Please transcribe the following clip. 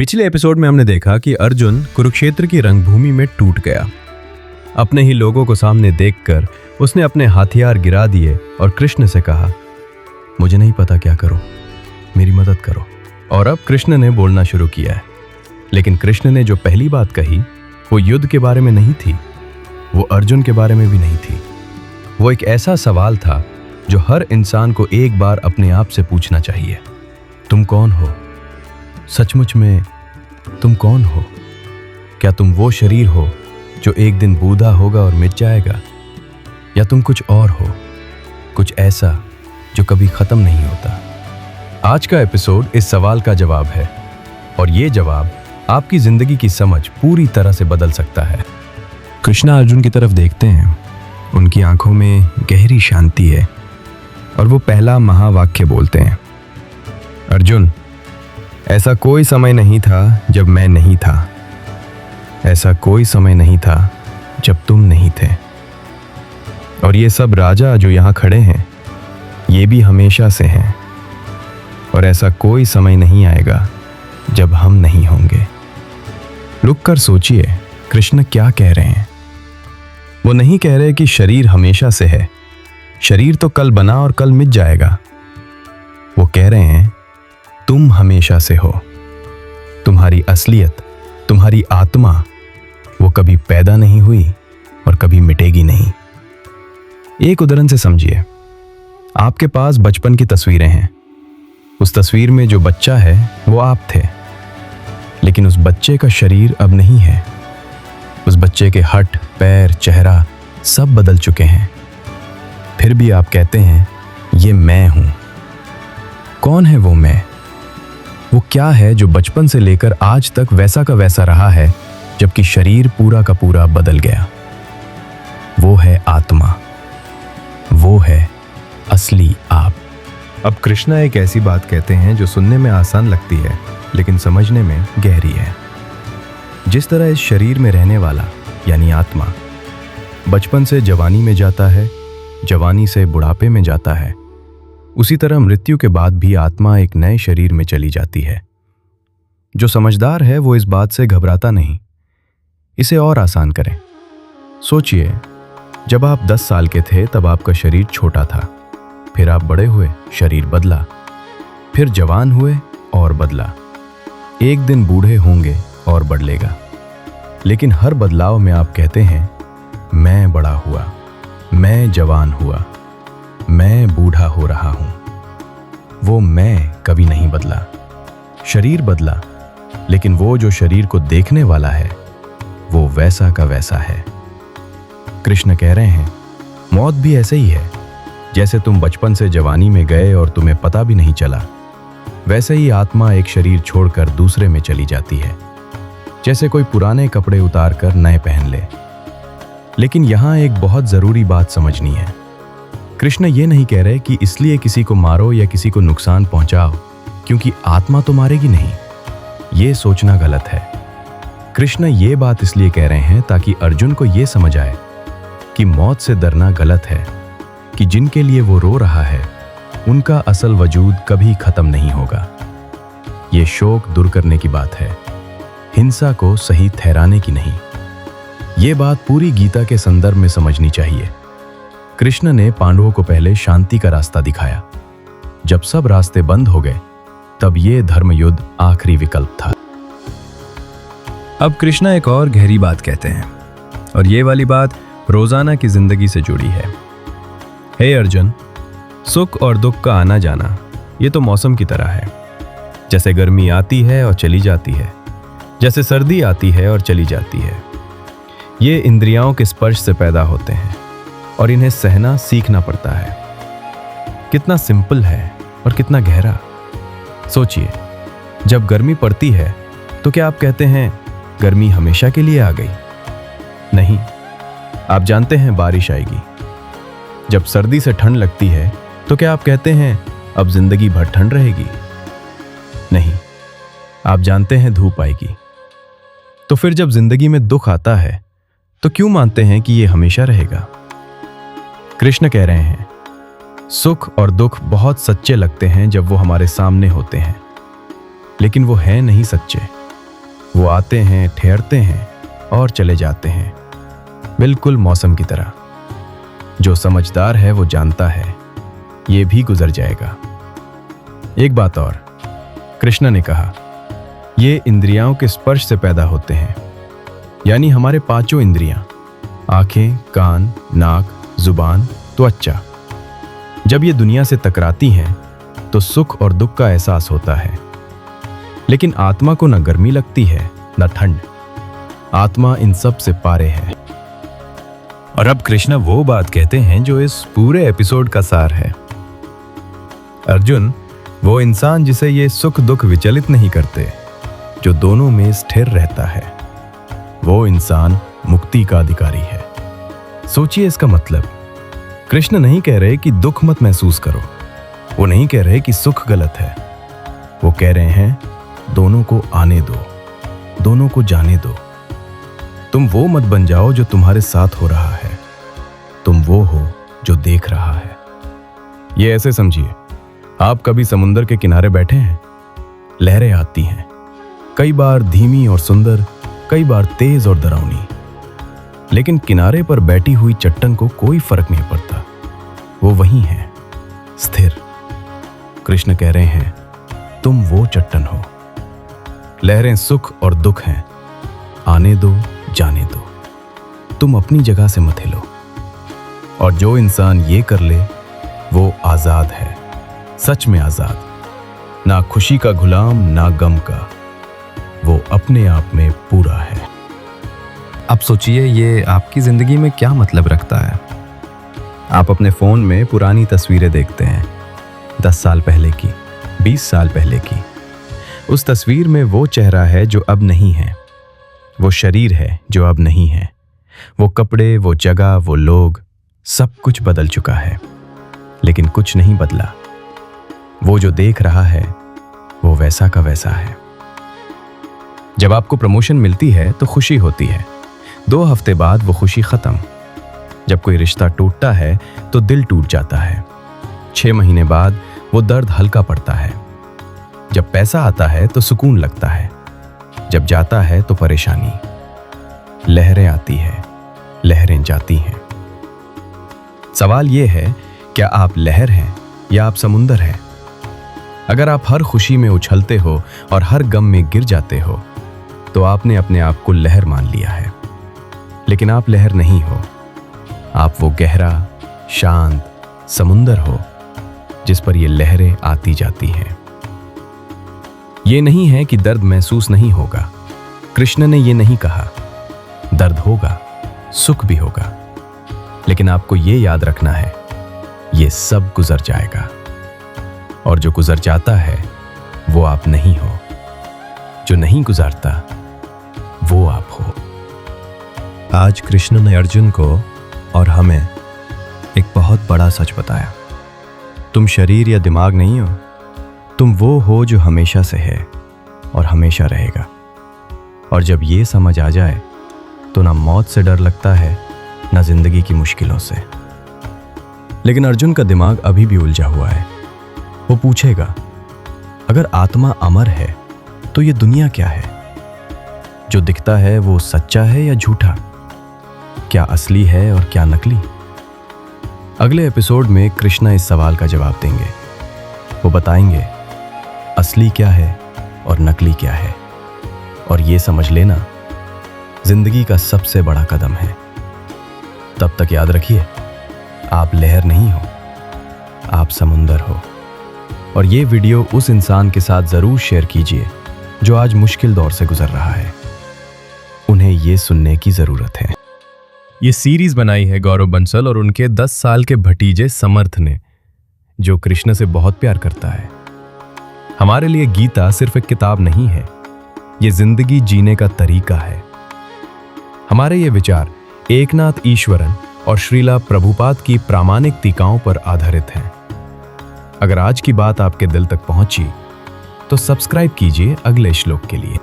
पिछले एपिसोड में हमने देखा कि अर्जुन कुरुक्षेत्र की रंगभूमि में टूट गया। अपने ही लोगों को सामने देखकर उसने अपने हथियार गिरा दिए और कृष्ण से कहा, मुझे नहीं पता क्या करूं, मेरी मदद करो। और अब कृष्ण ने बोलना शुरू किया है। लेकिन कृष्ण ने जो पहली बात कही वो युद्ध के बारे में नहीं थी, वो अर्जुन के बारे में भी नहीं थी। वो एक ऐसा सवाल था जो हर इंसान को एक बार अपने आप से पूछना चाहिए। तुम कौन हो? सचमुच में तुम कौन हो? क्या तुम वो शरीर हो जो एक दिन बूढ़ा होगा और मिट जाएगा, या तुम कुछ और हो, कुछ ऐसा जो कभी खत्म नहीं होता? आज का एपिसोड इस सवाल का जवाब है, और ये जवाब आपकी जिंदगी की समझ पूरी तरह से बदल सकता है। कृष्णा अर्जुन की तरफ देखते हैं। उनकी आंखों में गहरी शांति है और वो पहला महावाक्य बोलते हैं, अर्जुन, ऐसा कोई समय नहीं था जब मैं नहीं था, ऐसा कोई समय नहीं था जब तुम नहीं थे, और ये सब राजा जो यहाँ खड़े हैं ये भी हमेशा से हैं, और ऐसा कोई समय नहीं आएगा जब हम नहीं होंगे। रुक कर सोचिए, कृष्ण क्या कह रहे हैं? वो नहीं कह रहे कि शरीर हमेशा से है, शरीर तो कल बना और कल मिट जाएगा। वो कह रहे हैं तुम हमेशा से हो। तुम्हारी असलियत, तुम्हारी आत्मा, वो कभी पैदा नहीं हुई और कभी मिटेगी नहीं। एक उदाहरण से समझिए। आपके पास बचपन की तस्वीरें हैं। उस तस्वीर में जो बच्चा है वो आप थे, लेकिन उस बच्चे का शरीर अब नहीं है। उस बच्चे के हट, पैर, चेहरा सब बदल चुके हैं। फिर भी आप कहते हैं ये मैं हूं। कौन है वो मैं? वो क्या है जो बचपन से लेकर आज तक वैसा का वैसा रहा है, जबकि शरीर पूरा का पूरा बदल गया? वो है आत्मा, वो है असली आप। अब कृष्णा एक ऐसी बात कहते हैं जो सुनने में आसान लगती है लेकिन समझने में गहरी है। जिस तरह इस शरीर में रहने वाला यानी आत्मा बचपन से जवानी में जाता है, जवानी से बुढ़ापे में जाता है, उसी तरह मृत्यु के बाद भी आत्मा एक नए शरीर में चली जाती है। जो समझदार है वो इस बात से घबराता नहीं। इसे और आसान करें। सोचिए, जब आप 10 साल के थे तब आपका शरीर छोटा था, फिर आप बड़े हुए, शरीर बदला, फिर जवान हुए और बदला। एक दिन बूढ़े होंगे और बदलेगा, लेकिन हर बदलाव में आप कहते हैं मैं बड़ा हुआ, मैं जवान हुआ, मैं बूढ़ा हो रहा हूं। वो मैं कभी नहीं बदला। शरीर बदला, लेकिन वो जो शरीर को देखने वाला है वो वैसा का वैसा है। कृष्ण कह रहे हैं मौत भी ऐसे ही है। जैसे तुम बचपन से जवानी में गए और तुम्हें पता भी नहीं चला, वैसे ही आत्मा एक शरीर छोड़कर दूसरे में चली जाती है। जैसे कोई पुराने कपड़े उतार कर नए पहन ले। लेकिन यहां एक बहुत जरूरी बात समझनी है। कृष्ण ये नहीं कह रहे कि इसलिए किसी को मारो या किसी को नुकसान पहुंचाओ क्योंकि आत्मा तो मारेगी नहीं। ये सोचना गलत है। कृष्ण ये बात इसलिए कह रहे हैं ताकि अर्जुन को ये समझ आए कि मौत से डरना गलत है, कि जिनके लिए वो रो रहा है उनका असल वजूद कभी खत्म नहीं होगा। ये शोक दूर करने की बात है, हिंसा को सही ठहराने की नहीं। ये बात पूरी गीता के संदर्भ में समझनी चाहिए। कृष्ण ने पांडवों को पहले शांति का रास्ता दिखाया। जब सब रास्ते बंद हो गए तब ये धर्म युद्ध आखिरी विकल्प था। अब कृष्णा एक और गहरी बात कहते हैं, और ये वाली बात रोजाना की जिंदगी से जुड़ी है। हे अर्जुन, सुख और दुख का आना जाना ये तो मौसम की तरह है। जैसे गर्मी आती है और चली जाती है, जैसे सर्दी आती है और चली जाती है। ये इंद्रियों के स्पर्श से पैदा होते हैं और इन्हें सहना सीखना पड़ता है। कितना सिंपल है और कितना गहरा। सोचिए, जब गर्मी पड़ती है तो क्या आप कहते हैं गर्मी हमेशा के लिए आ गई? नहीं, आप जानते हैं बारिश आएगी। जब सर्दी से ठंड लगती है तो क्या आप कहते हैं अब जिंदगी भर ठंड रहेगी? नहीं, आप जानते हैं धूप आएगी। तो फिर जब जिंदगी में दुख आता है तो क्यों मानते हैं कि ये हमेशा रहेगा? कृष्ण कह रहे हैं सुख और दुख बहुत सच्चे लगते हैं जब वो हमारे सामने होते हैं, लेकिन वो है नहीं सच्चे। वो आते हैं, ठहरते हैं और चले जाते हैं, बिल्कुल मौसम की तरह। जो समझदार है वो जानता है ये भी गुजर जाएगा। एक बात और, कृष्ण ने कहा, ये इंद्रियों के स्पर्श से पैदा होते हैं, यानी हमारे पांचों इंद्रियां, आंखें, कान, नाक, जुबान, त्वचा, जब ये दुनिया से टकराती हैं तो सुख और दुख का एहसास होता है। लेकिन आत्मा को न गर्मी लगती है न ठंड। आत्मा इन सब से पारे है। और अब कृष्ण वो बात कहते हैं जो इस पूरे एपिसोड का सार है। अर्जुन, वो इंसान जिसे ये सुख दुख विचलित नहीं करते, जो दोनों में स्थिर रहता है, वो इंसान मुक्ति का अधिकारी है। सोचिए इसका मतलब। कृष्ण नहीं कह रहे कि दुख मत महसूस करो, वो नहीं कह रहे कि सुख गलत है। वो कह रहे हैं दोनों को आने दो, दोनों को जाने दो। तुम वो मत बन जाओ जो तुम्हारे साथ हो रहा है, तुम वो हो जो देख रहा है। ये ऐसे समझिए, आप कभी समुद्र के किनारे बैठे हैं, लहरें आती हैं, कई बार धीमी और सुंदर, कई बार तेज और डरावनी, लेकिन किनारे पर बैठी हुई चट्टान को कोई फर्क नहीं पड़ता, वो वहीं है, स्थिर। कृष्ण कह रहे हैं तुम वो चट्टान हो। लहरें सुख और दुख हैं, आने दो, जाने दो, तुम अपनी जगह से मत हिलो। और जो इंसान ये कर ले वो आजाद है, सच में आजाद, ना खुशी का गुलाम ना गम का, वो अपने आप में पूरा है। अब सोचिए ये आपकी जिंदगी में क्या मतलब रखता है। आप अपने फोन में पुरानी तस्वीरें देखते हैं, 10 साल पहले की, 20 साल पहले की। उस तस्वीर में वो चेहरा है जो अब नहीं है, वो शरीर है जो अब नहीं है, वो कपड़े, वो जगह, वो लोग, सब कुछ बदल चुका है, लेकिन कुछ नहीं बदला। वो जो देख रहा है वो वैसा का वैसा है। जब आपको प्रमोशन मिलती है तो खुशी होती है, 2 हफ्ते बाद वो खुशी खत्म। जब कोई रिश्ता टूटता है तो दिल टूट जाता है, 6 महीने बाद वो दर्द हल्का पड़ता है। जब पैसा आता है तो सुकून लगता है, जब जाता है तो परेशानी। लहरें आती है, लहरें जाती हैं। सवाल ये है, क्या आप लहर हैं या आप समुंदर हैं? अगर आप हर खुशी में उछलते हो और हर गम में गिर जाते हो तो आपने अपने आप को लहर मान लिया है। लेकिन आप लहर नहीं हो, आप वो गहरा, शांत समुंदर हो जिस पर ये लहरें आती जाती हैं। ये नहीं है कि दर्द महसूस नहीं होगा। कृष्ण ने ये नहीं कहा। दर्द होगा, सुख भी होगा, लेकिन आपको ये याद रखना है, ये सब गुजर जाएगा। और जो गुजर जाता है वो आप नहीं हो, जो नहीं गुजरता वो आप हो। आज कृष्ण ने अर्जुन को और हमें एक बहुत बड़ा सच बताया। तुम शरीर या दिमाग नहीं हो, तुम वो हो जो हमेशा से है और हमेशा रहेगा। और जब ये समझ आ जाए तो ना मौत से डर लगता है, ना जिंदगी की मुश्किलों से। लेकिन अर्जुन का दिमाग अभी भी उलझा हुआ है। वो पूछेगा, अगर आत्मा अमर है तो ये दुनिया क्या है? जो दिखता है वो सच्चा है या झूठा? क्या असली है और क्या नकली? अगले एपिसोड में कृष्णा इस सवाल का जवाब देंगे। वो बताएंगे असली क्या है और नकली क्या है। और ये समझ लेना जिंदगी का सबसे बड़ा कदम है। तब तक याद रखिए, आप लहर नहीं हो, आप समुंदर हो। और ये वीडियो उस इंसान के साथ जरूर शेयर कीजिए जो आज मुश्किल दौर से गुजर रहा है। उन्हें ये सुनने की जरूरत है। ये सीरीज बनाई है गौरव बंसल और उनके 10 साल के भतीजे समर्थ ने, जो कृष्ण से बहुत प्यार करता है। हमारे लिए गीता सिर्फ एक किताब नहीं है, ये जिंदगी जीने का तरीका है। हमारे ये विचार एकनाथ ईश्वरन और श्रीला प्रभुपाद की प्रामाणिक टीकाओं पर आधारित हैं। अगर आज की बात आपके दिल तक पहुंची तो सब्सक्राइब कीजिए अगले श्लोक के लिए।